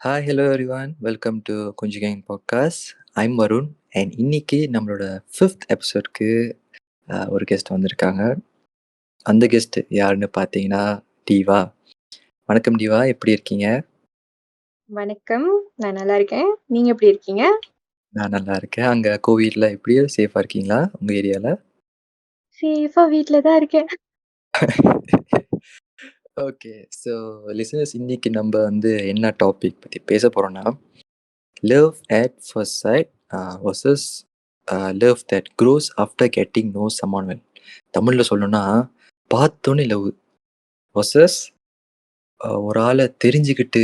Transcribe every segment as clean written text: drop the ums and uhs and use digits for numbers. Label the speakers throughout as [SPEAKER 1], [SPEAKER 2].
[SPEAKER 1] Hi, hello everyone. Welcome to கொஞ்சி gang podcast. I'm Varun and இன்னைக்கு நம்மளோட 5th எபிசோட்க்கு ஒரு கெஸ்ட் வந்திருக்காங்க. அந்த கெஸ்ட் யாருன்னு பார்த்தீங்கன்னா டீவா. வணக்கம் டீவா, எப்படி இருக்கீங்க?
[SPEAKER 2] வணக்கம். நான் நல்லா இருக்கேன். நீங்க எப்படி இருக்கீங்க?
[SPEAKER 1] நான் நல்லா இருக்கேன். அங்கே கோவிட்ல எப்படியோ சேஃபாக இருக்கீங்களா உங்கள் ஏரியாவில்?
[SPEAKER 2] சேஃபா வீட்ல தான் இருக்கேன்.
[SPEAKER 1] ஓகே, ஸோ லிசனர்ஸ், இன்னைக்கு நம்ம வந்து என்ன டாபிக் பற்றி பேச போகிறோன்னா, love at first sight versus love that grows after getting know someone well. தமிழில் சொல்லணும்னா, பார்த்தோன்னே லவ் வர்சஸ் ஒரு ஆளை தெரிஞ்சுக்கிட்டு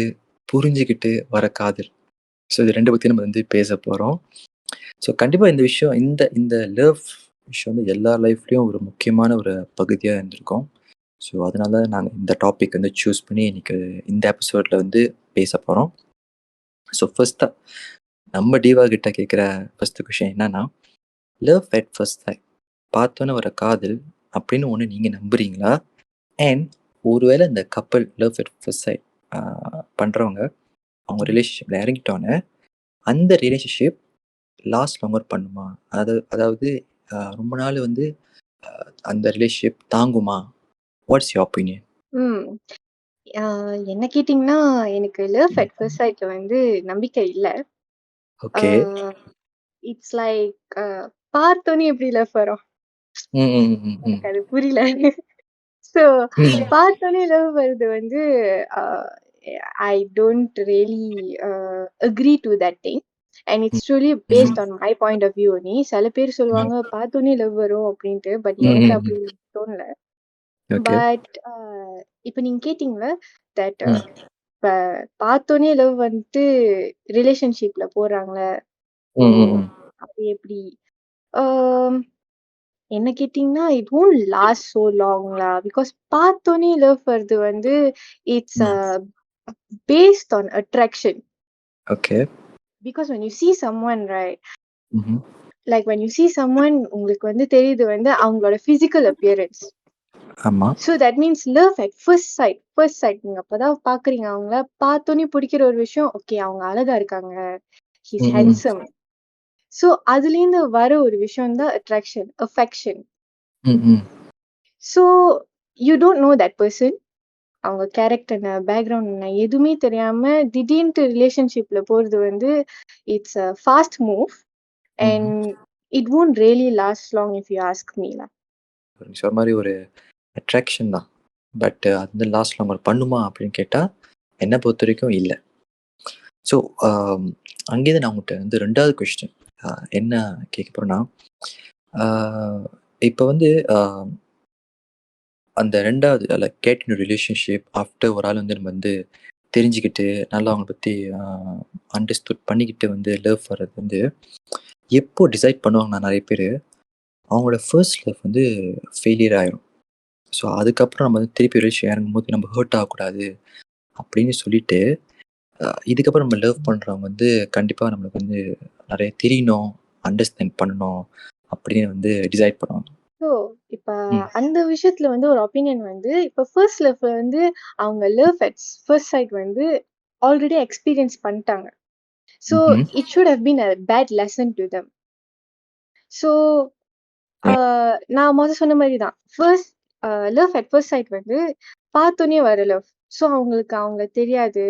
[SPEAKER 1] புரிஞ்சுக்கிட்டு வர காதல். ஸோ இது ரெண்டு பற்றி நம்ம வந்து பேச போகிறோம். ஸோ கண்டிப்பாக இந்த விஷயம், இந்த இந்த லவ் விஷயம் வந்து எல்லா லைஃப்லேயும் ஒரு முக்கியமான ஒரு பகுதியாக இருந்திருக்கும். ஸோ அதனால நாங்கள் இந்த டாபிக் வந்து சூஸ் பண்ணி இன்னைக்கு இந்த எபிசோடில் வந்து பேச போகிறோம். ஸோ ஃபர்ஸ்ட்டாக நம்ம டீவா கிட்ட கேட்குற ஃபர்ஸ்ட் கொஷின் என்னன்னா, லவ் அட் ஃபர்ஸ்ட் சைட், பார்த்தோன்னே வர காதல் அப்படின்னு ஒன்று நீங்கள் நம்புறீங்களா? அண்ட் ஒருவேளை இந்த கப்பல் லவ் அட் ஃபர்ஸ்ட் சைட் பண்ணுறவங்க அவங்க ரிலேஷன்ஷிப்பில் இறங்கிட்டோன்னே அந்த ரிலேஷன்ஷிப் லாஸ்ட் லாங்கர் பண்ணுமா? அதாவது ரொம்ப நாள் வந்து அந்த ரிலேஷன்ஷிப் தாங்குமா? What's your opinion?
[SPEAKER 2] ம். அ என்ன கேட்டீங்கன்னா, எனக்கு லவ் அட் ஃபர்ஸ்ட் சைட்ல வந்து நம்பிக்கை இல்ல.
[SPEAKER 1] ஓகே.
[SPEAKER 2] இட்ஸ் லைக் பார்த்தோனே எப்படி லவ் வரும்?
[SPEAKER 1] ம் ம் ம் ம்
[SPEAKER 2] எனக்கு அது புரியல. ஸோ
[SPEAKER 1] ம்
[SPEAKER 2] பார்த்தோனே லவ் வருது வந்து uh I don't really agree to that thing. And it's truly based on my point of view only. சில பேர் சொல்லுவாங்க பார்த்தோனே லவ் வரும் அப்படின்ட்டு. பட் எனக்கு அப்படி தோணல.
[SPEAKER 1] ஓகே.
[SPEAKER 2] பட் இப்ப நீங்க கேட்டீங்கல்ல தட் இப்ப பார்த்தோனே லவ் வந்துட்டு ரிலேஷன்ஷிப்ல போறாங்கல்ல. ஓ! அது எப்படி? ஆம், என்ன கேட்டீங்கன்னா, இட் வொன்ட் லாஸ்ட் சோ லாங்லா. பிகாஸ் பார்த்தோனே லவ் வருது வந்து it's based on attraction.
[SPEAKER 1] Okay.
[SPEAKER 2] Because when you see someone right,
[SPEAKER 1] ம்
[SPEAKER 2] like when you see someone உங்களுக்கு வந்து தெரியுது வந்து அவங்களோட physical appearance.
[SPEAKER 1] ஆமாம்.
[SPEAKER 2] So that means love at first sight. First sight நீங்க அப்பதான் பாக்குறீங்க அவங்கள. பார்த்தோனே பிடிக்கிற ஒரு விஷயம், ஓகே அவங்க அழகா இருக்காங்க. He's
[SPEAKER 1] ம்
[SPEAKER 2] handsome. So அதுலேருந்து வர ஒரு விஷயம் தான் attraction, affection.
[SPEAKER 1] ம் ம்
[SPEAKER 2] So you don't know that person. அவங்க கேரக்டர் என்ன, பேக்ரவுண்ட் என்ன எதுவுமே தெரியாம திடீர்னு ரிலேஷன்ஷிப்ல போறது வந்து it's a fast move and it won't really last long if you ask me lah.
[SPEAKER 1] நீ சொன்ன மாதிரி ஒரு அட்ராக்ஷன் தான். பட் அது வந்து லாஸ்ட் லாங்கர் பண்ணுமா அப்படின்னு கேட்டால் என்னை பொறுத்த வரைக்கும் இல்லை. ஸோ அங்கேருந்து நான் உங்கள்கிட்ட வந்து ரெண்டாவது கொஸ்டின் என்ன கேட்க போகிறேன்னா, இப்போ வந்து அந்த ரெண்டாவது like get in relationship after ஒரு ஆள் வந்து நம்ம வந்து தெரிஞ்சுக்கிட்டு நல்லா அவங்கள பற்றி அண்டர்ஸ்டுட் பண்ணிக்கிட்டு வந்து லவ் வர்றது வந்து எப்போ டிசைட் பண்ணுவாங்கன்னா நிறைய பேர் அவங்களோட ஃபர்ஸ்ட் லவ் வந்து ஃபெயிலியர் ஆயிரும். ஸோ அதுக்கப்புறம் நம்ம வந்து திருப்பி ரிலேஷன் இறங்கும்போது நம்ம ஹர்ட் ஆகக்கூடாது அப்படின்னு சொல்லிட்டு இதுக்கப்புறம் நம்ம லவ் பண்ணுறவங்க வந்து கண்டிப்பாக நம்மளுக்கு வந்து நிறைய தெரியணும், அண்டர்ஸ்டாண்ட் பண்ணணும் அப்படின்னு வந்து டிசைட் பண்ணுவாங்க.
[SPEAKER 2] ஸோ இப்ப அந்த விஷயத்துல வந்து ஒரு ஒப்பீனியன் வந்து இப்ப ஃபர்ஸ்ட் லவ்ல வந்து அவங்க லவ் அட் ஃபர்ஸ்ட் சைட் வந்து ஆல்ரெடி எக்ஸ்பீரியன்ஸ் பண்ணிட்டாங்க. So it should have been a bad lesson to them. So நான் மொத சொன்ன மாதிரி தான். First love at first sight வந்து பார்த்தோனே வர லவ். ஸோ அவங்களுக்கு அவங்கள தெரியாது.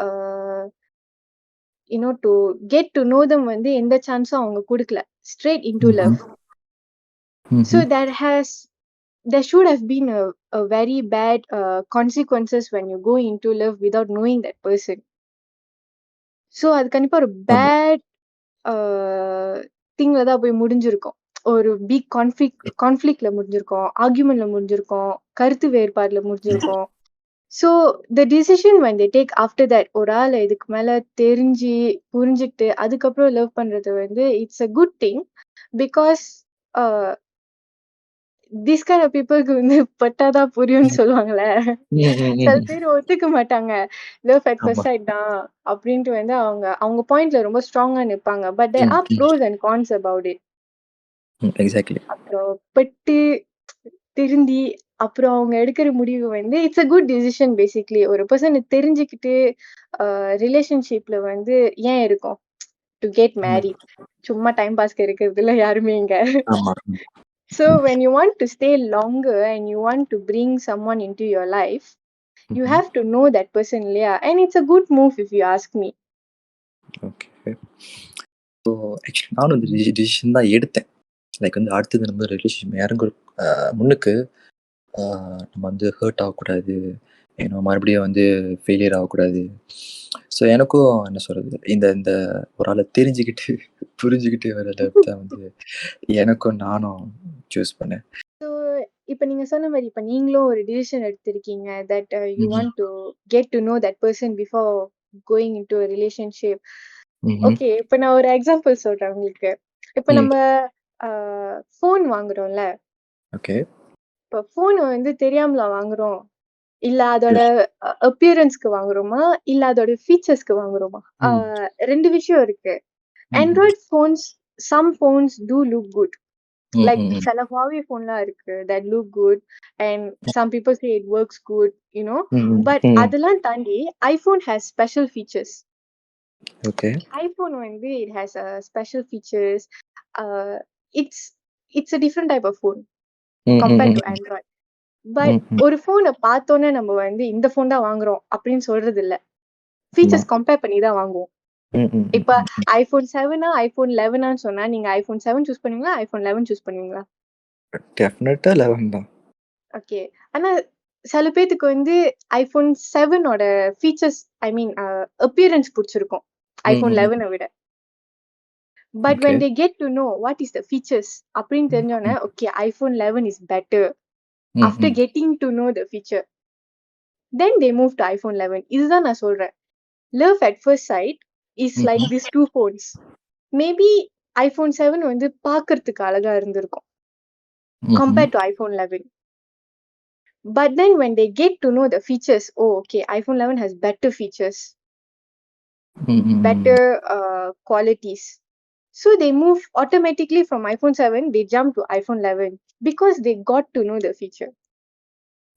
[SPEAKER 2] Uh to get to know them வந்து எந்த சான்ஸும் அவங்க குடுக்கல. Straight into love. So there should have been a very bad consequences when you go into love without knowing that person. So அது கண்டிப்பா ஒரு பேட் திங்ல தான் போய் முடிஞ்சிருக்கும். ஒரு பிக் கான்ஃப்ளிக்ட்ல முடிஞ்சிருக்கும், ஆர்கியூமெண்ட்ல முடிஞ்சிருக்கும், கருத்து வேறுபாடுல முடிஞ்சிருக்கும். So the decision when they take after that, ஒரு ஆள இதுக்கு மேல தெரிஞ்சு புரிஞ்சுக்கிட்டு அதுக்கப்புறம் லவ் பண்றது வந்து it's a good thing because this kind of peopleக்கு வந்து பட்டாதான் புரியும்னு சொல்லுவாங்கல்ல. சில பேர் ஒத்துக்க மாட்டாங்க. லவ் அட் ஃபர்ஸ்ட் சைட் தான் அப்படின்ட்டு வந்து அவங்க அவங்க பாயிண்ட்ல ரொம்ப ஸ்ட்ராங்கா நிப்பாங்க. But there are pros and cons about it.
[SPEAKER 1] Exactly.
[SPEAKER 2] அப்புறம் பட்டு திருந்தி அப்புறம் அவங்க எடுக்கிற முடிவு வந்து it's a good decision basically. ஒரு பெர்சன தெரிஞ்சுக்கிட்டு ரிலேஷன்ஷிப்ல வந்து ஏன் இருக்கோம்? To get
[SPEAKER 1] hmm.
[SPEAKER 2] மேரிட். சும்மா டைம் பாஸ்க்கு இருக்கிறதில்ல யாருமே இங்க.
[SPEAKER 1] ஆமா.
[SPEAKER 2] So when you want to stay longer and you want to bring someone into your life, you
[SPEAKER 1] ம்ஹ்ம்.
[SPEAKER 2] have to know that person இல்லையா? And it's a good move if you ask me.
[SPEAKER 1] Okay. Actually நானும் இந்த decision தான் எடுத்தேன். Like வந்து அடுத்தது நம்ம relationship இறங்குற முன்னுக்கு நம்ம வந்து ஹர்ட் ஆகக்கூடாது. ஏன்னா மறுபடியும் வந்து ஃபெயிலியர் ஆகக்கூடாது. ஸோ எனக்கும் என்ன சொல்றது, இந்த இந்த ஒரு ஆள தெரிஞ்சுக்கிட்டு, புரிஞ்சுக்கிட்டு வர லவ் தான் வந்து எனக்கும் நானும் சூஸ் பண்ணேன்.
[SPEAKER 2] So இப்ப நீங்க சொன்ன மாரி இப்ப நீங்களும் ஒரு டிசிஷன் எடுத்திருக்கீங்க தட் யூ
[SPEAKER 1] ம்ஹ்ம்.
[SPEAKER 2] Want to get to know that person before going into a relationship.
[SPEAKER 1] ம்ஹ்ம்.
[SPEAKER 2] ஓகே. இப்ப நான் ஒரு எக்ஸாம்பிள் சொல்றேன் உங்களுக்கு. இப்ப
[SPEAKER 1] ம்.
[SPEAKER 2] நம்ம ஃபோன் வாங்குறோம்ல.
[SPEAKER 1] ஓகே.
[SPEAKER 2] இப்ப ஃபோன் வந்து தெரியாமலா வாங்குறோம்? இல்ல அதோட அப்பியரன்ஸ்க்கு வாங்குறோமா? இல்ல அதோட ஃபீச்சர்ஸ்க்கு வாங்குறோமா?
[SPEAKER 1] ம்.
[SPEAKER 2] 2 விஷயம் இருக்கு.
[SPEAKER 1] ம்ஹ்ம்.
[SPEAKER 2] Android phones, some phones do look good.
[SPEAKER 1] ம்,
[SPEAKER 2] Like
[SPEAKER 1] ம், ம்.
[SPEAKER 2] சில Huawei phoneலாம் இருக்கு that look good and some people say it works good, you know.
[SPEAKER 1] ம், ம்,
[SPEAKER 2] But
[SPEAKER 1] ம்.
[SPEAKER 2] அதெல்லாம் தாண்டி iPhone has special features.
[SPEAKER 1] Okay.
[SPEAKER 2] iPhone வந்து it has special features. Uh, it's it's a different type of phone
[SPEAKER 1] ம், ம்,
[SPEAKER 2] compared
[SPEAKER 1] ம்,
[SPEAKER 2] to
[SPEAKER 1] ம்.
[SPEAKER 2] Android. But
[SPEAKER 1] ம், ம்.
[SPEAKER 2] ஒரு ஃபோன பார்த்தோனே நம்ம வந்து இந்த ஃபோன் தான் வாங்குறோம் அப்படின்னு சொல்றது இல்ல.
[SPEAKER 1] ஆமா.
[SPEAKER 2] ஃபீச்சர்ஸ் கம்பேர் பண்ணி தான் வாங்குவோம்.
[SPEAKER 1] ம், ம், ம்,
[SPEAKER 2] இப்ப
[SPEAKER 1] ம், ம்.
[SPEAKER 2] iPhone 7 iPhone 11 சொன்னா நீங்க iPhone 7 சூஸ் பண்ணுவீங்களா? iPhone 11 சூஸ் பண்ணுவீங்களா?
[SPEAKER 1] டெஃபினட்டா 11 தான்.
[SPEAKER 2] ஓகே. ஆனா சில பேத்துக்கு வந்து iPhone 7 ஓட ஃபீச்சர்ஸ் ஐ மீன் அப்பியரன்ஸ் புடிச்சிருக்கும்.
[SPEAKER 1] ம்,
[SPEAKER 2] iPhone
[SPEAKER 1] ம், ம்.
[SPEAKER 2] 11 விட. But
[SPEAKER 1] okay.
[SPEAKER 2] when they get to know what is the features அப்படின்னு
[SPEAKER 1] ம்,
[SPEAKER 2] தெரிஞ்சோனே,
[SPEAKER 1] ம்.
[SPEAKER 2] Okay iPhone 11 is better.
[SPEAKER 1] ம்,
[SPEAKER 2] After
[SPEAKER 1] ம்.
[SPEAKER 2] getting to know the feature, then they move to iPhone 11. இதுதான் நான் சொல்றேன். Love at first sight is like
[SPEAKER 1] ம்ஹ்ம்.
[SPEAKER 2] these two phones. Maybe iPhone 7 வந்து பார்க்கறதுக்கு அழகா இருந்திருக்கும்
[SPEAKER 1] ம்ஹ்ம்.
[SPEAKER 2] compared to iPhone 11. But then when they get to know the features, oh, okay, iPhone 11 has better features,
[SPEAKER 1] ம், ம், ம்.
[SPEAKER 2] better qualities. So they move automatically from iPhone 7, they jump to iPhone 11 because they got to know the feature.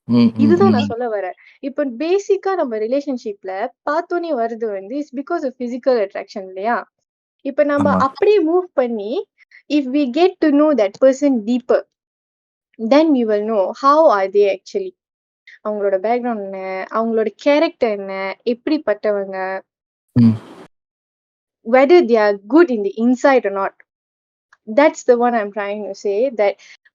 [SPEAKER 1] ம், ம்,
[SPEAKER 2] இதுதான் நான்
[SPEAKER 1] ம்.
[SPEAKER 2] சொல்ல வரேன். இப்ப பேசிக்கா நம்ம ரிலேஷன்ஷிப்ல பார்த்தோனே வருது வந்து it's because of physical attraction இல்லையா? இப்ப நம்ம
[SPEAKER 1] ஆமா.
[SPEAKER 2] அப்படியே மூவ் பண்ணி if we get to know that person deeper then we will know how are they actually. அவங்களோட பேக்ரவுண்ட் என்ன? அவங்களோட கேரக்டர் என்ன? எப்படிப்பட்டவங்க?
[SPEAKER 1] Hmm.
[SPEAKER 2] Whether they are good in the inside or not. That's the one I'm trying to say that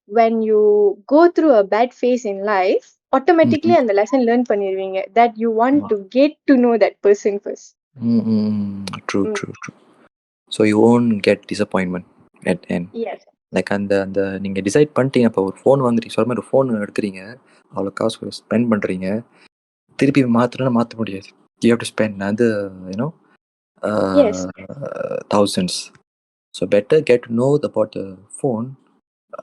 [SPEAKER 2] when you go through a bad phase in life, automatically
[SPEAKER 1] ம்ஹ்ம்.
[SPEAKER 2] அந்த lesson learn பண்ணிருவீங்க that you want
[SPEAKER 1] ஆமா.
[SPEAKER 2] to get to know that person first.
[SPEAKER 1] Hmm, hmm, hmm. True,
[SPEAKER 2] Mm.
[SPEAKER 1] True, true. So you won't get disappointment at end.
[SPEAKER 2] Yes.
[SPEAKER 1] Like அந்த அந்த நீங்க decide பண்ணிட்டீங்க. இப்போ ஒரு phone வாங்குறீங்க. சொன்ன மாரி ஒரு ஃபோன் எடுக்குறீங்க. அவ்வளோ காசு ஸ்பெண்ட் பண்றீங்க. திருப்பி மாத்தணும்னா மாத்த முடியாது. You have to spend another you know
[SPEAKER 2] Yes.
[SPEAKER 1] thousands. So better get to know about the phone.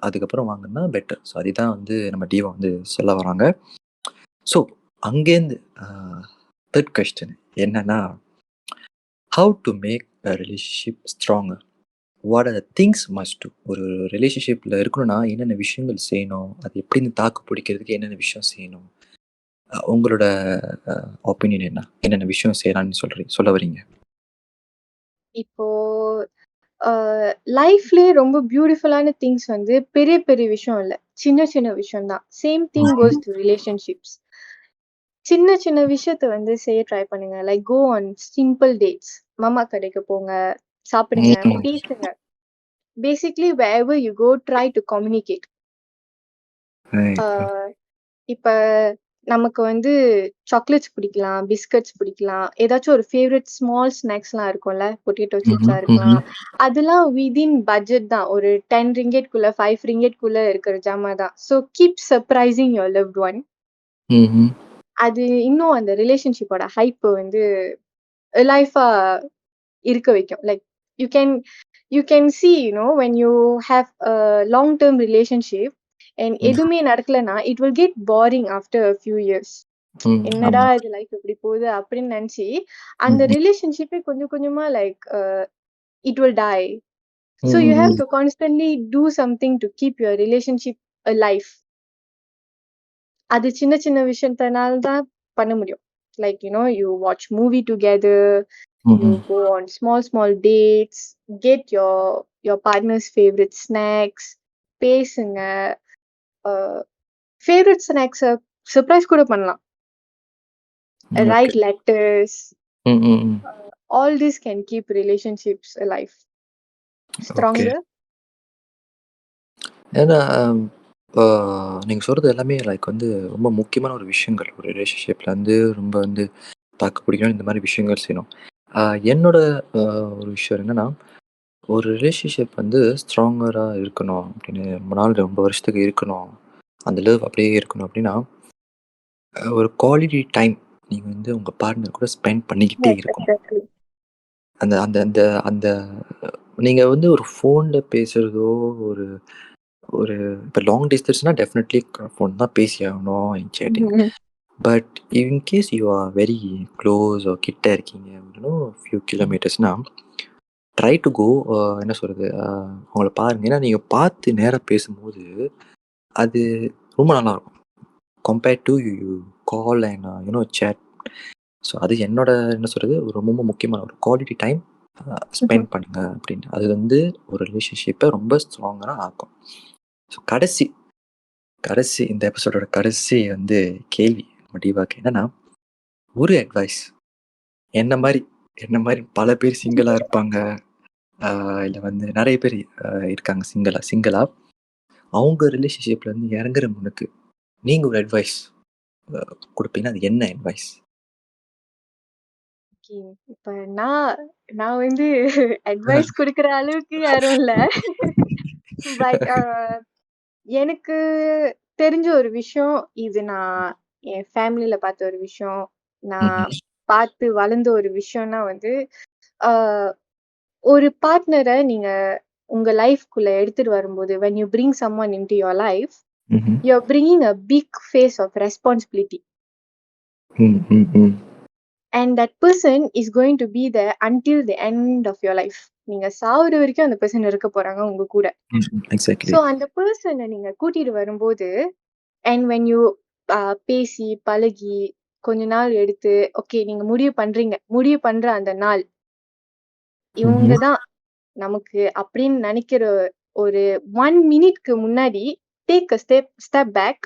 [SPEAKER 1] அதுக்கப்புறம் வாங்குனா பெட்டர். ஸோ அதுதான் வந்து நம்ம டீவா வந்து சொல்ல வராங்க. ஸோ அங்கேருந்து தேர்ட் கொஸ்டின் என்னன்னா, how to make a relationship stronger? What are the things must do? ஒரு ரிலேஷன்ஷிப்பில் இருக்கணும்னா என்னென்ன விஷயங்கள் செய்யணும்? அது எப்படின்னு தாக்கு பிடிக்கிறதுக்கு என்னென்ன விஷயம் செய்யணும்? உங்களோட ஒப்பீனியன் என்ன? என்னென்ன விஷயம் செய்யலாம்னு சொல்ல வரீங்க?
[SPEAKER 2] இப்போ லைஃப்லயே ரொம்ப பியூட்டிஃபுல்லான திங்ஸ் வந்து பெரிய பெரிய விஷயம் இல்ல. சின்ன சின்ன விஷயம் தான். Same thing goes to relationships. சின்ன சின்ன விஷயத்த வந்து செய்ய ட்ரை பண்ணுங்க. Like go on simple dates. மாமா கடைக்கு போங்க, சாப்பிடுங்க,
[SPEAKER 1] ம்.
[SPEAKER 2] பேசுங்க. Basically wherever you go try to communicate.
[SPEAKER 1] Right.
[SPEAKER 2] இப்ப நமக்கு வந்து சாக்லேட்ஸ் பிடிக்கலாம், பிஸ்கட்ஸ் பிடிக்கலாம். ஏதாச்சும் ஒரு ஃபேவரைட் ஸ்மால் ஸ்நாக்ஸ்லாம் இருக்கும்ல. பொட்டேட்டோ சிப்ஸா
[SPEAKER 1] ம்ஹ்ம்.
[SPEAKER 2] இருக்கலாம்.
[SPEAKER 1] ம்ஹ்ம்.
[SPEAKER 2] அதெல்லாம் வித்தின் பட்ஜெட் தான். ஒரு 10 ரிங்கெட்குள்ள 5 ரிங்கெட்குள்ள இருக்கிற ஜாமான் தான். So keep surprising your loved one.
[SPEAKER 1] ம்ஹ்ம்.
[SPEAKER 2] அது இன்னும் அந்த ரிலேஷன்ஷிப்போட ஹைப் வந்து லைஃபா இருக்க வைக்கும். Like you can you can see when you have a long term relationship and
[SPEAKER 1] ம்.
[SPEAKER 2] எதுவுமே நடக்கலன்னா it will get boring after a few years.
[SPEAKER 1] ம்.
[SPEAKER 2] என்னடா
[SPEAKER 1] ஆமா.
[SPEAKER 2] இது லைஃப் இப்படி போகுது அப்படின்னு நினைச்சு அந்த
[SPEAKER 1] ம்.
[SPEAKER 2] ரிலேஷன்ஷிப்பே கொஞ்சம் கொஞ்சமா லைக் இட் will die.
[SPEAKER 1] ம்.
[SPEAKER 2] So you
[SPEAKER 1] ம்.
[SPEAKER 2] have
[SPEAKER 1] ம்.
[SPEAKER 2] to constantly do something to keep your relationship alive. அது சின்ன சின்ன விஷயத்தினால தான் பண்ண முடியும். Like, you watch movie together, you
[SPEAKER 1] ம்.
[SPEAKER 2] go on small dates, get your partner's favorite snacks, பேசுங்க. ஃபேவரட் ஸ்நாக்ஸ சர்ப்ரைஸ் கூட பண்ணலாம்.
[SPEAKER 1] ஓகே.
[SPEAKER 2] Write letters.
[SPEAKER 1] ம், ம், ம்.
[SPEAKER 2] All this can keep relationships alive.
[SPEAKER 1] Okay.
[SPEAKER 2] Stronger.
[SPEAKER 1] ஏன்னா, ஆ நீங்க சொல்றது எல்லாமே லைக் வந்து ரொம்ப முக்கியமான ஒரு விஷயங்கள். ஒரு ரிலேஷன்ஷிப்ல வந்து ரொம்ப வந்து தாக்கு பிடிக்கணும். இந்த மாரி விஷயங்கள் செய்யணும். ஆ என்னோட அ ஒரு விஷயம் என்னன்னா, ஒரு ரிலேஷன்ஷிப் வந்து ஸ்ட்ராங்கரா இருக்கணும் அப்படின்னு ரொம்ப நாள், ரொம்ப வருஷத்துக்கு இருக்கணும். அந்த லவ் அப்படியே இருக்கணும் அப்படின்னா, ஒரு குவாலிட்டி டைம் நீங்க வந்து உங்க பார்ட்னர் கூட ஸ்பெண்ட் பண்ணிக்கிட்டே
[SPEAKER 2] Yes,
[SPEAKER 1] இருக்கணும்.
[SPEAKER 2] exactly.
[SPEAKER 1] அந்த அந்த அந்த அந்த நீங்க வந்து ஒரு ஃபோன்ல பேசுறதோ, ஒரு ஒரு இப்ப லாங் டிஸ்டன்ஸ்னா டெஃபினெட்லி ஃபோன் தான் பேசி ஆகணும், chatting.
[SPEAKER 2] Mhm.
[SPEAKER 1] But in case you are very close கிட்ட இருக்கீங்க ஃபியூ கிலோமீட்டர்ஸ்னா ட்ரை டு கோ என்ன சொல்றது அவங்கள பாருங்க. ஏன்னா நீங்க பார்த்து நேரா பேசும்போது அது ரொம்ப நல்லாயிருக்கும். Compared to you call and chat. So அது என்னோட என்ன சொல்றது ஒரு ரொம்ப முக்கியமான ஒரு குவாலிட்டி டைம்
[SPEAKER 2] Mhm.
[SPEAKER 1] ஸ்பெண்ட் பண்ணுங்க அப்படின்னு. அது வந்து ஒரு ரிலேஷன்ஷிப்பை ரொம்ப ஸ்ட்ராங்கரா ஆக்கும். ஸோ கடைசி கடைசி இந்த எபிசோடோட கடைசி வந்து கேள்வி முடிவாக்கு என்னன்னா, ஒரு அட்வைஸ் என்ன மாரி என்ன மாரி பல பேர் சிங்கிளா இருப்பாங்க. இல்ல வந்து நெறைய பேர் இருக்காங்க சிங்கிளா. அவங்க ரிலேஷன்ஷிப்ல இருந்து இறங்குற முன்னுக்கு நீங்க ஒரு அட்வைஸ் அ குடுப்பீங்கன்னா, அது என்ன அட்வைஸ்?
[SPEAKER 2] Okay. இப்ப நான் நான் வந்து அட்வைஸ் குடுக்குற அளவுக்கு யாரும் இல்ல. பட் எனக்கு தெரிஞ்ச ஒரு விஷயம், இது நான் என் ஃபேமிலில பார்த்த ஒரு விஷயம். நான்
[SPEAKER 1] ம்ஹ்ம்.
[SPEAKER 2] பார்த்து வளர்ந்த ஒரு விஷயம்னா வந்து, அ ஒரு பார்ட்னர நீங்க உங்க லைஃப்குள்ள எடுத்துட்டு வரும்போது, when you bring someone into your life,
[SPEAKER 1] ம்ஹ்ம்.
[SPEAKER 2] you're bringing a big phase of responsibility.
[SPEAKER 1] ம், ம், ம்.
[SPEAKER 2] And that person is going to be there until the end of your life. நீங்க சாகுற வரைக்கும் அந்த பெர்சன் இருக்க போறாங்க உங்க கூட.
[SPEAKER 1] ம்.
[SPEAKER 2] So
[SPEAKER 1] exactly.
[SPEAKER 2] அந்த பெர்சன நீங்க கூட்டிட்டு வரும்போது, அண்ட் when you பேசி, பழகி, கொஞ்ச நாள் எடுத்து, ஓகே நீங்க முடிவு பண்றீங்க. முடிவு பண்ற அந்த நாள், இவங்க
[SPEAKER 1] ம்ஹ்ம்.
[SPEAKER 2] தான் நமக்கு அப்படின்னு நெனைக்கிற ஒரு 1 மினிட்க்கு முன்னாடி, take a step back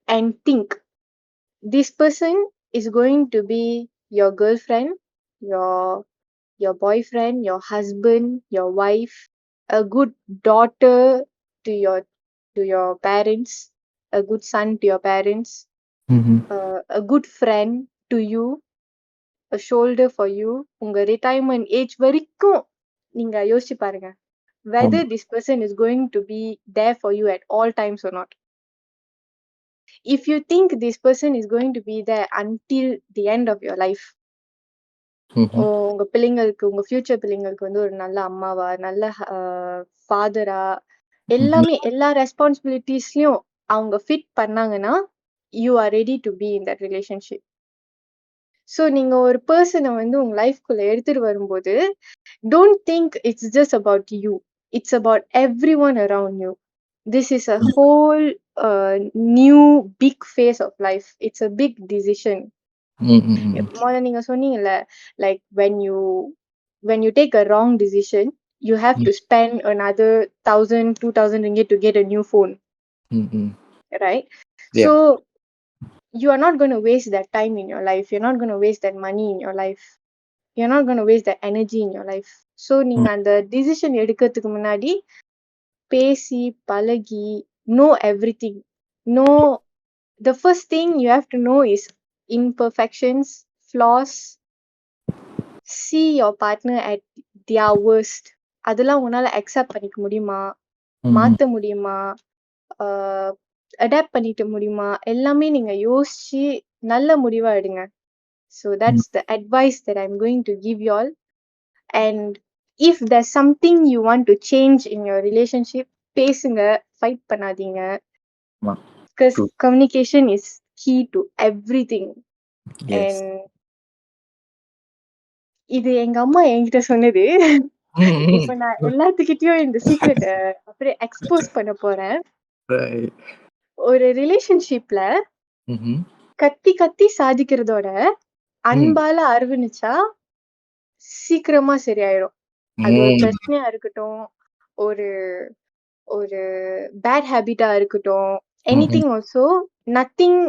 [SPEAKER 2] and think. This person is going to be your girlfriend, your your boyfriend, your husband, your wife, a good daughter to your parents, a good son to your parents,
[SPEAKER 1] ம்ஹ்ம்.
[SPEAKER 2] a good friend to you, a shoulder for you. உங்க retirement age வரைக்கும் நீங்க யோசிச்சு பாருங்க. Whether
[SPEAKER 1] ஆமா.
[SPEAKER 2] this person is going to be there for you at all times or not. If you think this person is going to be there until the end of your life,
[SPEAKER 1] ம்ஹ்ம்.
[SPEAKER 2] உங்க பிள்ளைங்களுக்கு, உங்க future பிள்ளைங்களுக்கு வந்து ஒரு நல்ல அம்மாவா, நல்ல ஃபாதரா,
[SPEAKER 1] ம்ஹ்ம்.
[SPEAKER 2] எல்லாமே எல்லா ரெஸ்பான்சிபிலிட்டீஸ்லயும் அவங்க ஃபிட் பண்ணாங்கன்னா, you are ready to be in that relationship. So நீங்க ஒரு பெர்சன வந்து உங்க லைஃப்குள்ள எடுத்துட்டு வரும்போது, don't think it's just about you. It's about everyone around you. This is a whole new big phase of life. It's a big decision.
[SPEAKER 1] ம், hmm, ம்.
[SPEAKER 2] மொத நீங்க சொன்னீங்கல்ல, like when you take a wrong decision, you have
[SPEAKER 1] ம்,
[SPEAKER 2] to spend another 1,000, 2,000 ringgit to get a new phone,
[SPEAKER 1] ம், ம்.
[SPEAKER 2] right?
[SPEAKER 1] Yeah.
[SPEAKER 2] So you are not going to waste that time in your life. You're not going to waste that money in your life. You're not going to waste that energy in your life. So நீங்க
[SPEAKER 1] ம்,
[SPEAKER 2] அந்த decision எடுக்கிறதுக்கு முன்னாடி பேசி, பழகி, know everything. Know the first thing you have to know is imperfections, flaws. See your partner at their worst. அதெல்லாம் உன்னால accept பண்ணிக்க முடியுமா?
[SPEAKER 1] ம்ஹ்ம்.
[SPEAKER 2] மாத்த முடியுமா? ஆ அடாப்ட் பண்ணிக்க முடியுமா? எல்லாமே நீங்க யோசிச்சு நல்ல முடிவா எடுங்க. So
[SPEAKER 1] ம்,
[SPEAKER 2] that's the advice that I'm going to give you all. And if there's something you want to change in your relationship, பேசுங்க, ஃபைட் பண்ணாதீங்க.
[SPEAKER 1] ஆமா.
[SPEAKER 2] Because
[SPEAKER 1] true.
[SPEAKER 2] communication is key to everything.
[SPEAKER 1] Yes.
[SPEAKER 2] And இது எங்க அம்மா என்கிட்ட சொன்னது.
[SPEAKER 1] ம், ம்.
[SPEAKER 2] இப்ப நான் எல்லாத்துக்கிட்டயும் இந்த சீக்ரெட்ட அப்படியே எக்ஸ்போஸ் பண்ண போறேன்.
[SPEAKER 1] ரைட்.
[SPEAKER 2] ஒரு ரிலேஷன்ஷிப்ல
[SPEAKER 1] ம்ஹ்ம்.
[SPEAKER 2] கத்தி கத்தி சாதிக்கிறதோட
[SPEAKER 1] ம்.
[SPEAKER 2] அன்பால அரவணைச்சா சீக்கிரமா சரியாயிடும். அது ஒரு
[SPEAKER 1] ம்.
[SPEAKER 2] பிரச்சனையா இருக்கட்டும், ஒரு ஒரு பேட் ஹேபிட்டா இருக்கட்டும்,
[SPEAKER 1] ம்ஹ்ம்.
[SPEAKER 2] Anything also nothing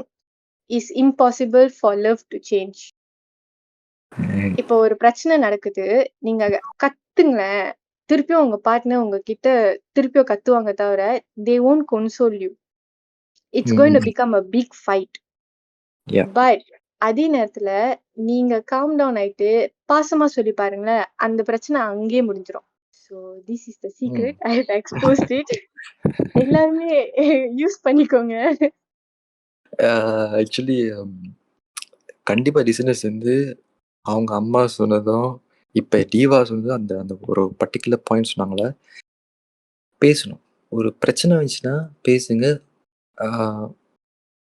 [SPEAKER 2] is impossible for love to change.
[SPEAKER 1] ம்.
[SPEAKER 2] இப்போ ஒரு பிரச்சனை நடக்குது. நீங்க கத்துங்களேன். திருப்பியும் உங்க பார்ட்னர் உங்ககிட்ட திருப்பியும் கத்துவாங்க தவிர, they won't console you. It's going to
[SPEAKER 1] ம்.
[SPEAKER 2] become a big fight.
[SPEAKER 1] Yeah.
[SPEAKER 2] But அதே நேரத்துல நீங்க காம் டவுன் ஆயிட்டு பாசமா சொல்லி பாருங்களேன், அந்த பிரச்சனை அங்கேயே முடிஞ்சிரும். So this is the
[SPEAKER 1] ம்.
[SPEAKER 2] secret. I have exposed it. எல்லாருமே யூஸ் பண்ணிக்கோங்க.
[SPEAKER 1] ஆக்சுவலி கண்டிப்பா லிசனர்ஸ் வந்து அவங்க அம்மா சொன்னதும், இப்ப டீவா சொன்னதும் அந்த அந்த ஒரு பர்ட்டிகுலர் பாயிண்ட் சொன்னாங்கல்ல, பேசணும். ஒரு பிரச்சனை வந்துச்சுன்னா பேசுங்க. ஆ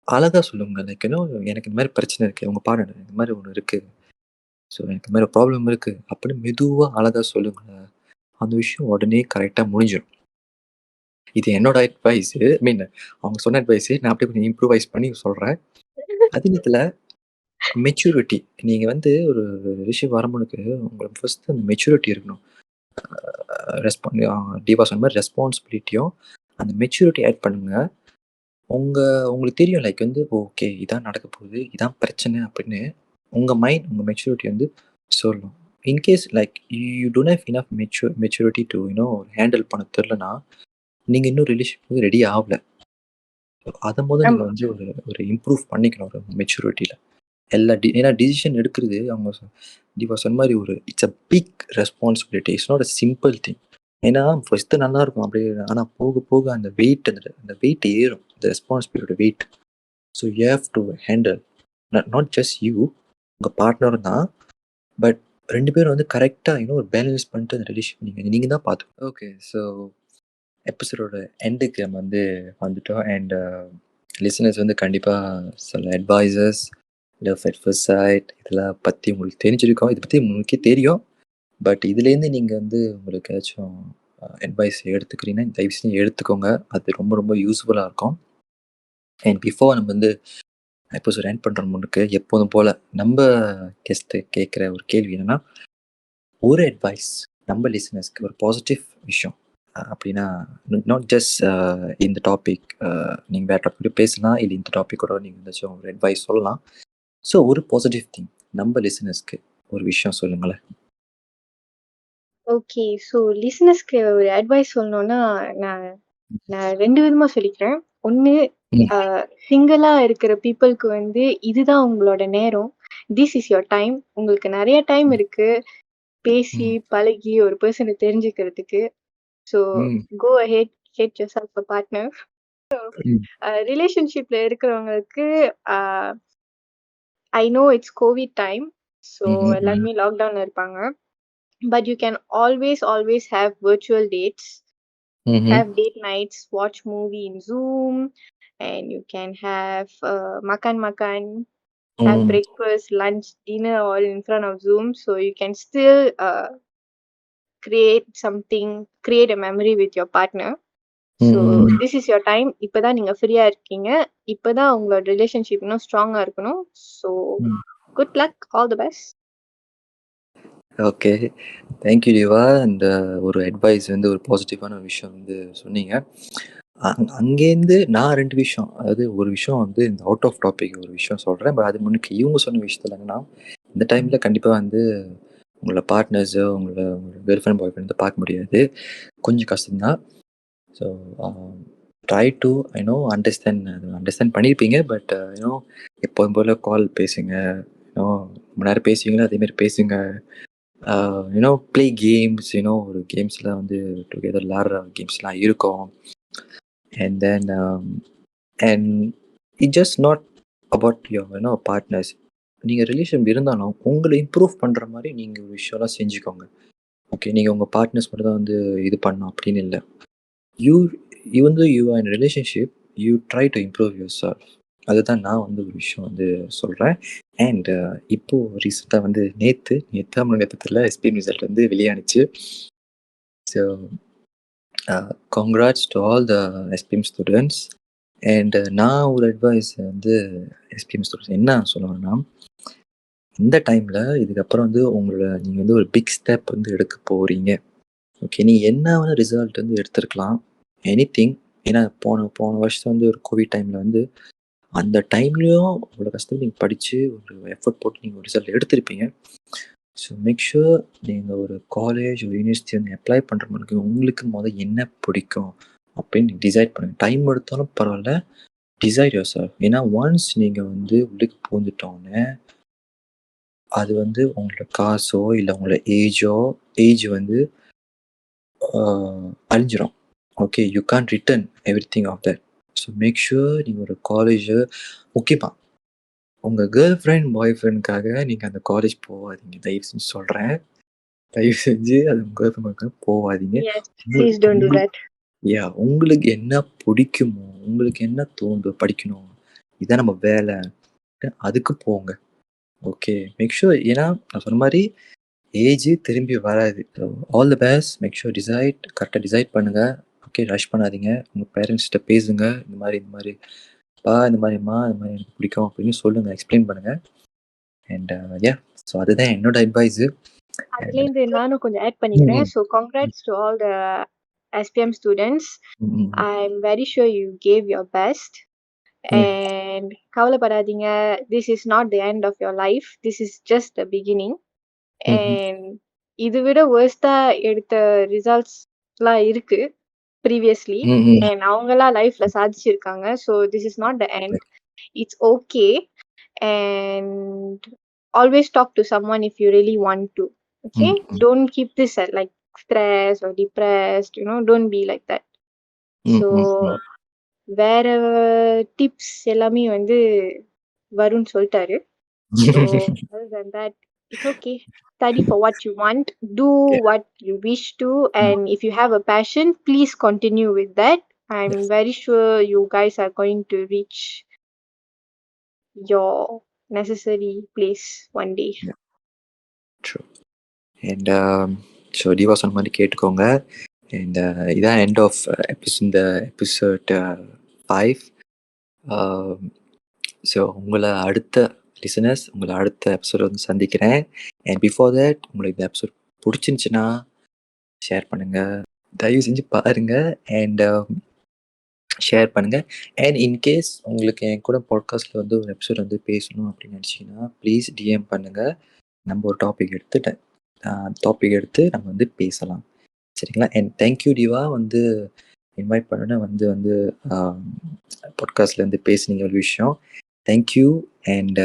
[SPEAKER 1] அழகா சொல்லுங்க. லைக் எனக்கு இந்த மாரி பிரச்சனை இருக்கு. உங்க பார்ட்னர் இந்த மாரி ஒண்ணு இருக்கு. ஸோ எனக்கு இந்த மாரி ப்ராப்ளம் இருக்கு. அப்படின்னு மெதுவா அழகா சொல்லுங்க. அந்த விஷயம் உடனே கரெக்ட்டா முடிஞ்சிரும். இது என்னோட அட்வைஸு. ஐ மீன் அவங்க சொன்ன அட்வைஸு. நான் அப்படியே கொஞ்சம் இம்ப்ரூவைஸ் பண்ணி சொல்றேன். அதே நேரத்துல மெச்சூரிட்டி. நீங்க வந்து ஒரு விஷயம் வரும்பொழுது உங்களுக்கு ஃபர்ஸ்ட் அந்த மெச்சூரிட்டி இருக்கணும். ரெஸ்பான் டீவா சொன்ன மாரி ரெஸ்பான்சிபிலிட்டியும், அந்த மெச்சூரிட்டி ஆட் பண்ணுங்க. உங்களுக்கு தெரியும் லைக் வந்து ஓகே இதான் நடக்க போகுது. இதான் பிரச்சனை அப்படின்னு உங்க மைண்ட், உங்க மெச்சூரிட்டி வந்து சொல்லும். In case like you don't have enough maturity to handle பண்ண தெரியலனா, நீங்க இன்னும் ரிலேஷன்ஷிப்க்கு ரெடி ஆகல. அத நீங்க
[SPEAKER 2] ஆமா.
[SPEAKER 1] வந்து ஒரு ஒரு இம்ப்ரூவ் பண்ணிக்கணும் ஒரு மெச்சூரிட்டில. ஏன்னா டிசிஷன் எடுக்கிறது அவங்க தீபா சொன்ன மாரி ஒரு it's a big responsibility. It's not a simple thing. ஏன்னா ஃபர்ஸ்ட்டு நல்லா இருக்கும் அப்படியே. ஆனா போக போக அந்த வெயிட் அந்த வெயிட் ஏறும். அந்த ரெஸ்பான்சிபிலிட்டியோட weight. So you have to handle not just you, உங்க பார்ட்னர் தான். பட் 2 பேரும் வந்து கரெக்ட்டா ஒரு பேலன்ஸ் பண்ணிட்டு அந்த ரிலேஷன் நீங்க தான் பார்த்துக்கணும். ஓகே. ஸோ எபிசோடோட எண்டுக்கு நம்ம வந்து வந்துட்டோம். அண்ட் லிசனர்ஸ் வந்து கண்டிப்பா சில advices, love at first side இதெல்லாம் பத்தி உங்களுக்கு தெரிஞ்சிருக்கும். இத பத்தி உங்களுக்கே தெரியும். பட் இதுலேருந்து நீங்க வந்து உங்களுக்கு ஏதாச்சும் அட்வைஸ் எடுத்துக்கிறீங்கன்னா, தயவு செஞ்சு எடுத்துக்கோங்க. அது ரொம்ப ரொம்ப யூஸ்ஃபுல்லா இருக்கும். அண்ட் பிஃபோர் நம்ம வந்து எபிசோட் எண்ட் பண்ற முன்னுக்கு எப்போதும் போல நம்ம கெஸ்ட் கேட்கிற ஒரு கேள்வி என்னன்னா, ஒரு அட்வைஸ் நம்ம லிசனர்ஸ்க்கு ஒரு பாசிட்டிவ் விஷயம் அப்படின்னா, நாட் ஜஸ்ட் இந்த டாபிக் நீங்க வேற டாபிக் பேசலாம். இல்ல இந்த டாபிக்கோட நீங்க ஏதாச்சும் ஒரு அட்வைஸ் சொல்லலாம். ஸோ ஒரு பாசிட்டிவ் திங் நம்ம லிசனர்ஸ்க்கு ஒரு விஷயம் சொல்லுங்களேன்.
[SPEAKER 2] ஓகே. ஸோ லிசனர்ஸ்க்கு ஒரு அட்வைஸ் சொல்லணும்னா, நான் நான் 2 விதமா சொல்லிக்கிறேன். ஒண்ணு
[SPEAKER 1] ம்.
[SPEAKER 2] அ சிங்கிளா இருக்கிற பீப்பிள்க்கு வந்து இதுதான் உங்களோட நேரம். This is your time. உங்களுக்கு நெறைய டைம் இருக்கு. பேசி,
[SPEAKER 1] ம்.
[SPEAKER 2] பழகி ஒரு பெர்சன தெரிஞ்சுக்கிறதுக்கு. ஸோ
[SPEAKER 1] ம்.
[SPEAKER 2] Go ahead, get yourself a partner.
[SPEAKER 1] ம்.
[SPEAKER 2] ரிலேஷன்ஷிப்ல இருக்கிறவங்களுக்கு uh I know it's COVID time. So
[SPEAKER 1] hmm.
[SPEAKER 2] எல்லாருமே லாக்டவுன்ல இருப்பாங்க. But you can always have virtual dates.
[SPEAKER 1] Hmm.
[SPEAKER 2] Have date nights, watch movie in Zoom, and you can have makan, have
[SPEAKER 1] ம்.
[SPEAKER 2] breakfast, lunch, dinner all in front of Zoom. So you can still create a memory with your partner. So
[SPEAKER 1] ம்.
[SPEAKER 2] this is your time. இப்பதான் நீங்க ஃப்ரீயா இருக்கீங்க. இப்பதான் உங்களோட relationship இன்னும் ஸ்ட்ராங்கா இருக்கணும். So
[SPEAKER 1] ம்.
[SPEAKER 2] good luck, all the best.
[SPEAKER 1] Okay. Thank you Deva. அந்த ஒரு அட்வைஸ் வந்து ஒரு பாசிட்டிவான விஷயம் வந்து சொன்னீங்க. அங்கேருந்து நான் 2 விஷயம், அதாவது ஒரு விஷயம் வந்து இந்த அவுட் ஆஃப் டாபிக் ஒரு விஷயம் சொல்றேன். பட் அது முன்னுக்கு இவங்க சொன்ன விஷயத்துல என்னன்னா, இந்த டைம்ல கண்டிப்பா வந்து உங்களோட பார்ட்னர்ஸோ, உங்களோட கேர்ள் ஃப்ரெண்ட், பாய் ஃப்ரெண்ட் பார்க்க முடியாது. கொஞ்சம் கஷ்டம் தான். ஸோ ட்ரை டு அண்டர்ஸ்டாண்ட் பண்ணியிருப்பீங்க. பட் எப்போதும் போல கால் பேசுங்க. ரொம்ப நேரம் பேசுவீங்களோ அதே மாரி பேசுங்க. ப்ளே கேம்ஸ், ஒரு கேம்ஸ்லாம் வந்து டுகெதர் விளையாடுற கேம்ஸ்லாம் இருக்கும். And then and it just not about your partners. நீங்கள் ரிலேஷன் இருந்தாலும் உங்களை இம்ப்ரூவ் பண்ணுற மாதிரி நீங்கள் ஒரு விஷயம்லாம் செஞ்சுக்கோங்க. ஓகே, நீங்கள் உங்கள் பார்ட்னர்ஸ் மட்டும் தான் வந்து இது பண்ணணும் அப்படின்னு இல்லை. You even though you are in relationship, you try to improve your self. அதுதான் நான் வந்து ஒரு விஷயம் வந்து சொல்கிறேன். அண்ட் இப்போ ரீசெண்டாக வந்து நேற்று எஸ்பி ரிசல்ட் வந்து வெளியானுச்சு. So congrats to all the SPM students. And நான் ஒரு அட்வைஸ் வந்து எக்ஸ்பீரியன்ஸ் ஸ்டூடெண்ட்ஸ் என்ன சொல்லுவேன்னா, இந்த டைமில் இதுக்கப்புறம் வந்து நீங்கள் வந்து ஒரு பிக் ஸ்டெப் வந்து எடுக்க போகிறீங்க. ஓகே, நீ என்ன வேணா ரிசல்ட் வந்து எடுத்திருக்கலாம், எனிதிங். ஏன்னா போன போன வருஷம் வந்து ஒரு கோவிட் டைமில் வந்து அந்த டைம்லேயும் அவ்வளோ கஷ்டப்பட்டு நீங்கள் படித்து ஒரு எஃபர்ட் போட்டு நீங்கள் ஒரு ரிசல்ட் எடுத்திருப்பீங்க. ஸோ மேக் ஷூர் நீங்கள் ஒரு காலேஜ், ஒரு யூனிவர்சிட்டி வந்து அப்ளை பண்ணுறவங்களுக்கு உங்களுக்கு முதல் என்ன பிடிக்கும் அப்படின்னு டிசைட் பண்ணுங்கள். டைம் எடுத்தாலும் பரவாயில்ல, டிசைட் யுவர் செல்ஃப். ஏன்னா ஒன்ஸ் நீங்கள் வந்து உள்ளுக்கு பூந்துட்டோன்னே அது வந்து உங்களோட காசோ இல்லை உங்களோட ஏஜ் வந்து அழிஞ்சிரும். Okay, you can't return everything of that. So make sure நீங்கள் ஒரு காலேஜ் முக்கியமாக உங்கள் கேர்ள் ஃப்ரெண்ட் பாய் ஃப்ரெண்டுக்காக நீங்கள் அந்த காலேஜ் போகாதீங்க. தயவு செஞ்சு சொல்கிறேன், தயவு செஞ்சு அது உங்கள் கேர்ள் ஃப்ரெண்டுக்காக போகாதீங்க.
[SPEAKER 2] Yes, please don't do that.
[SPEAKER 1] உங்களுக்கு என்ன பிடிக்குமோ, உங்களுக்கு என்ன தோணுதோ படிக்கணும், இதான் நம்ம வேலை, அதுக்கு போங்க. Okay, make sure. ஏன்னா நான் சொன்ன மாதிரி ஏஜ் திரும்பி வராது. So all the best. Make sure கரெக்டாக டிசைட் பண்ணுங்கள். ஓகே, ரஷ் பண்ணாதீங்க. உங்கள் பேரண்ட்ஸ்கிட்ட பேசுங்க. இந்த மாதிரிப்பா, இந்த மாதிரிம்மா, இந்த மாதிரி எனக்கு பிடிக்கும் அப்படின்னு சொல்லுங்கள், எக்ஸ்பிளைன் பண்ணுங்கள். அண்ட் ஸோ அதுதான் என்னோட அட்வைஸு.
[SPEAKER 2] அதுலேருந்து நானும் கொஞ்சம் ஆட் பண்ணிக்கிறேன். So congrats to all the SPM students. I'm very sure you gave your best. And கவலைப்படாதீங்க, this is not the end of your life. This is just the beginning. And இதை விட worst-ஆ எடுத்த ரிசல்ட்ஸ்லாம் இருக்கு previously. And அவங்கெல்லாம் லைஃப்ல சாதிச்சிருக்காங்க. So this is not the end. It's okay. And always talk to someone if you really want to. Okay, don't keep this at like stressed or depressed, don't be like that. So வேற tips எல்லாமே வந்து வருண் சொல்லிட்டாரு. So other than that, it's okay. Study for what you want, do what you wish to, and if you have a passion, please continue with that. I'm very sure you guys are going to reach your necessary place one day.
[SPEAKER 1] True. And so Diva சொன்ன மாதிரி கேட்டுக்கோங்க. And இதான் end of இந்த episode 5. ஸோ உங்களை அடுத்த listeners உங்களை அடுத்த எபிசோட் வந்து சந்திக்கிறேன். அண்ட் பிஃபோர் தட் உங்களுக்கு இந்த எபிசோட் பிடிச்சிருந்துச்சுன்னா ஷேர் பண்ணுங்கள், தயவு செஞ்சு பாருங்கள் அண்ட் ஷேர் பண்ணுங்கள். அண்ட் இன்கேஸ் உங்களுக்கு என் கூட பாட்காஸ்ட்டில் வந்து ஒரு எபிசோட் வந்து பேசணும் அப்படின்னு நினச்சிங்கன்னா ப்ளீஸ் டிஎம் பண்ணுங்கள். நம்ம ஒரு டாபிக் எடுத்து நம்ம வந்து பேசலாம், சரிங்களா? அண்ட் தேங்க்யூ டிவா வந்து இன்வைட் பண்ண வந்து பாட்காஸ்ட்ல வந்து பேசுனீங்க ஒரு விஷயம். Thank you and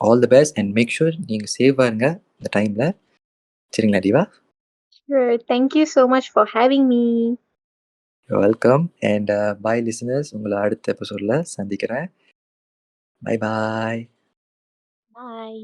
[SPEAKER 1] all the best and make sure நீங்கள் சேஃபாக இருங்க இந்த டைமில், சரிங்களா Diva?
[SPEAKER 2] Sure. Thank you so much for having me.
[SPEAKER 1] Welcome and bye listeners. உங்களை அடுத்த எபிசோடில் சந்திக்கிறேன். Bye bye.
[SPEAKER 2] Bye.